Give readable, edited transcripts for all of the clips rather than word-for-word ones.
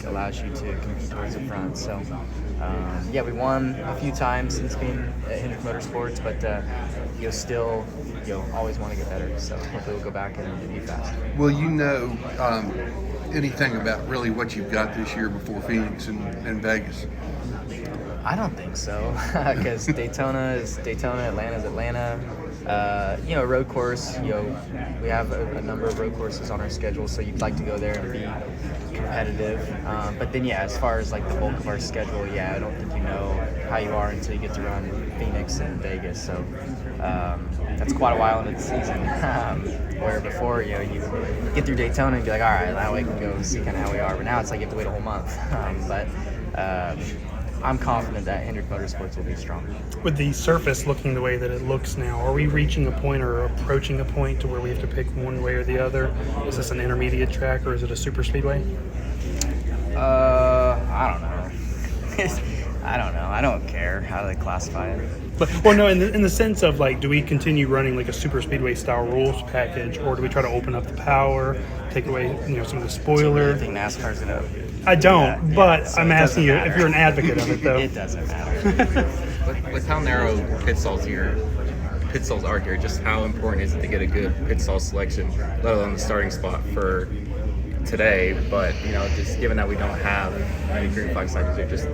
allows you to compete towards the front. So, yeah, we won a few times since being at Hendrick Motorsports, but you'll still always want to get better. So hopefully we'll go back and be fast. Will you know anything about really what you've got this year before Phoenix and Vegas? I don't think so, because Daytona is Daytona, Atlanta is Atlanta. Road course, we have a number of road courses on our schedule, so you'd like to go there and be competitive. But then, as far as like the bulk of our schedule, I don't think you know how you are until you get to run Phoenix and Vegas. So that's quite a while into the season. Where before, you get through Daytona and be like, all right, now we can go see kind of how we are. But now it's like you have to wait a whole month. I'm confident that Hendrick Motorsports will be strong. With the surface looking the way that it looks now, are we reaching a point or approaching a point to where we have to pick one way or the other? Is this an intermediate track or is it a super speedway? I don't know. I don't know. I don't care how they classify it. In the sense of like, do we continue running like a super speedway style rules package, or do we try to open up the power, take away some of the spoiler? I think NASCAR's gonna. I don't, so I'm asking you if you're an advocate of it, though. It doesn't matter. With how narrow pit stalls are here, just how important is it to get a good pit stall selection, let alone the starting spot for today? But just given that we don't have many green flag sections, just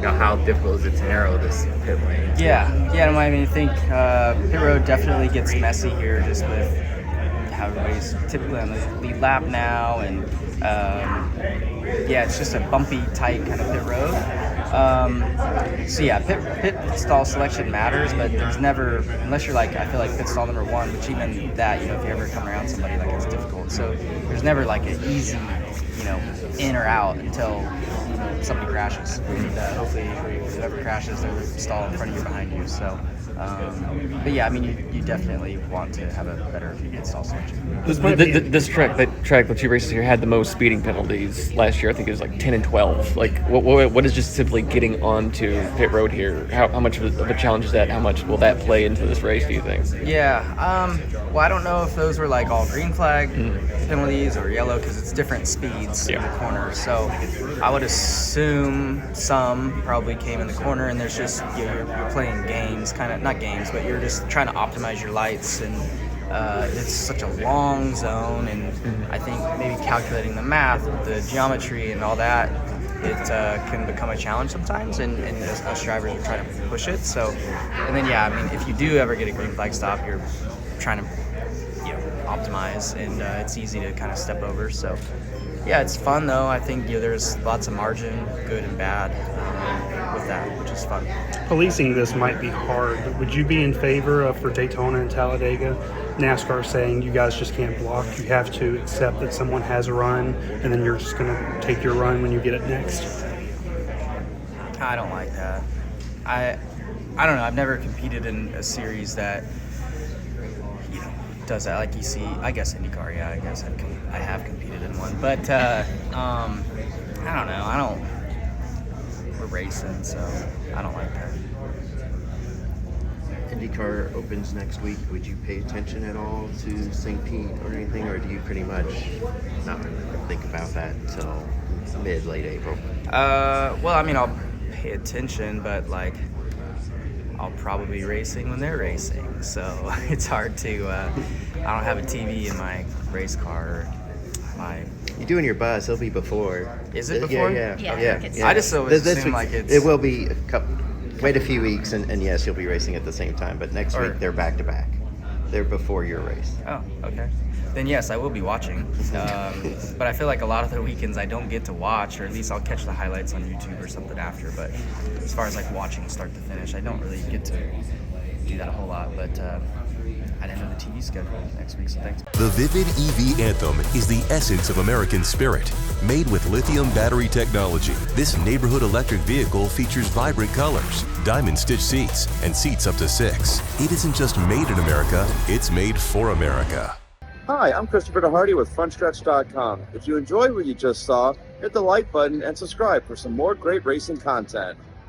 how difficult is it to narrow this pit lane? I think pit road definitely gets messy here, just with how everybody's typically on the lead lap now, and it's just a bumpy, tight kind of pit road. Pit stall selection matters, but there's never, unless you're like, I feel like pit stall number one, which even that, if you ever come around somebody, like, it's difficult. So there's never like an easy, in or out until somebody crashes. And hopefully whoever crashes, they're stall in front of you, behind you. So, you definitely want to have a better pit stall selection. This track that you races here had the most speeding penalties last year. I think it was like 10 and 12. Like, what is just simply getting onto pit road here? How much of a challenge is that? How much will that play into this race, do you think? I don't know if those were like all green flag penalties or yellow, because it's different speeds in the corner. So I would assume some probably came in the corner, and there's just you're playing games, kind of not games, but you're just trying to optimize your lights, and it's such a long zone, and I think maybe calculating the math, the geometry, and all that, it can become a challenge sometimes, and us drivers are trying to push it. So, and then if you do ever get a green flag stop, you're trying to optimize, and it's easy to kind of step over. So it's fun though. I think there's lots of margin, good and bad, with that, which is fun. Policing this might be hard, but would you be in favor of, for Daytona and Talladega, NASCAR saying you guys just can't block, you have to accept that someone has a run, and then you're just going to take your run when you get it next? I don't like that. I don't know. I've never competed in a series that does that. Like you see, I guess IndyCar. I guess I have competed in one, but I don't know. We're racing, so I don't like that. IndyCar opens next week. Would you pay attention at all to St. Pete or anything, or do you pretty much not really think about that until late April? I'll pay attention, but like, I'll probably be racing when they're racing, so it's hard to. I don't have a TV in my race car. You do in your bus. It'll be before. Is it before? Yeah. I just always assume week, like it's. It will be wait a few weeks, and yes, you'll be racing at the same time. But next week they're back to back. They're before your race. Oh, okay. Then yes, I will be watching. But I feel like a lot of the weekends I don't get to watch, or at least I'll catch the highlights on YouTube or something after. But as far as like watching start to finish, I don't really get to do that a whole lot. But I didn't know the TV schedule next week, so thanks. The Vivid EV Anthem is the essence of American spirit. Made with lithium battery technology, this neighborhood electric vehicle features vibrant colors, diamond stitch seats, and seats up to 6. It isn't just made in America, it's made for America. Hi, I'm Christopher DeHardy with Frontstretch.com. If you enjoyed what you just saw, hit the like button and subscribe for some more great racing content.